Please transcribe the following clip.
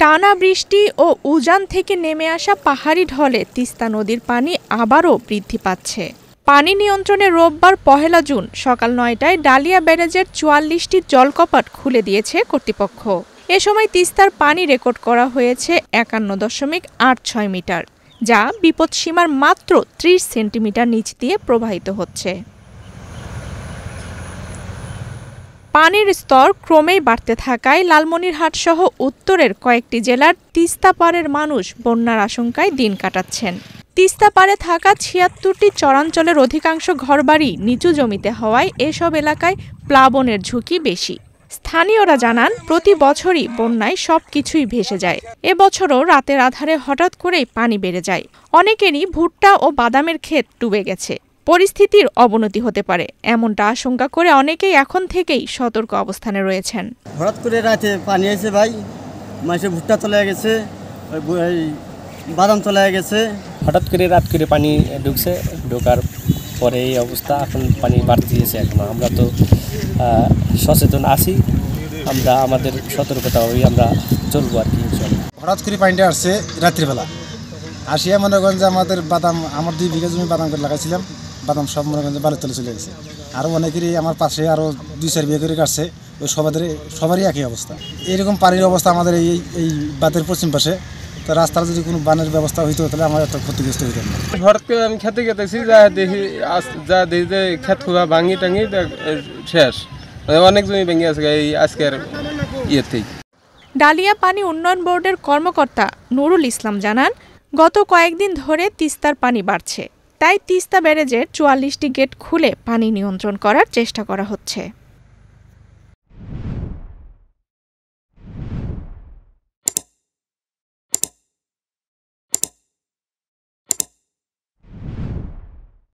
টানা বৃষ্টি ও উজান থেকে নেমে আসা পাহাড়ি ঢলে তিস্তা নদীর পানি আবারও বৃদ্ধি পাচ্ছে। পানি নিয়ন্ত্রণে রোববার ১ জুন সকাল ৯টায় ডালিয়া ব্যারেজের ৪৪টি জলকপাট খুলে দিয়েছে কর্তৃপক্ষ। এ সময় তিস্তার পানি রেকর্ড করা হয়েছে ৫১.৮৬ মিটার, যা বিপদসীমার মাত্র ৩০ সেন্টিমিটার নিচ দিয়ে প্রবাহিত হচ্ছে। পানির স্তর ক্রমেই বাড়তে থাকায় লালমনিরহাটসহ উত্তরের কয়েকটি জেলার তিস্তা পাড়ের মানুষ বন্যার আশঙ্কায় দিন কাটাচ্ছেন। তিস্তা পাড়ে থাকা ৭৬টি চরাঞ্চলের অধিকাংশ ঘরবাড়ি নিচু জমিতে হওয়ায় এসব এলাকায় প্লাবনের ঝুঁকি বেশি। স্থানীয়রা জানান, প্রতি বছরই বন্যায় সবকিছুই ভেসে যায়। এবছরও রাতের আধারে হঠাৎ করেই পানি বেড়ে যায়। অনেকেরই ভুট্টা ও বাদামের ক্ষেত ডুবে গেছে। পরিস্থিতির অবনতি হতে পারে এমনটা আশঙ্কা করে অনেকেই এখন থেকেই সতর্ক অবস্থানে রয়েছেন। হঠাৎ করে রাতে পানি এসে ভাই মাসে ভুট্টা চলে গেছে, বাদাম চলে গেছে। হঠাৎ করে রাত করে পানি ঢুকছে, ঢোকার পরে এই অবস্থা। এখন পানি বাড়তে দিয়েছে। এখন আমরা তো সচেতন আছি, আমরা আমাদের সতর্কতাভাবেই আমরা চলবো আর কি। হঠাৎ করে পানিটা আসছে রাত্রিবেলা আসিয়া, মনে করেন যে আমাদের বাদাম, আমার 2 বিঘা জমি বাদাম করে লাগাইছিলাম, বাদাম সব মনে করেন যে বালুর তলে চলে গেছে। আরও অনেকেরই আমার পাশে আরও 2-4 বিঘা করে কাটছে, ওই সবারই একই অবস্থা। এইরকম পানির অবস্থা আমাদের এই বাঁধের পশ্চিম পাশে। তো রাস্তার যদি কোনো বানের ব্যবস্থা হইতো তাহলে আমার এত ক্ষতিগ্রস্ত হইতাম না। হঠাৎ করে আমি খেতে গেতেছি, দেখি যে ক্ষেত খোলা ভাঙি টাঙি শেষ, অনেক জমি ভেঙে আছে এই আজকের ইয়েতেই। ডালিয়া পানি উন্নয়ন বোর্ডের কর্মকর্তা নুরুল ইসলাম জানান, গত কয়েকদিন ধরে তিস্তার পানি বাড়ছে, তাই তিস্তা ব্যারেজের ৪৪টি গেট খুলে পানি নিয়ন্ত্রণ করার চেষ্টা করা হচ্ছে।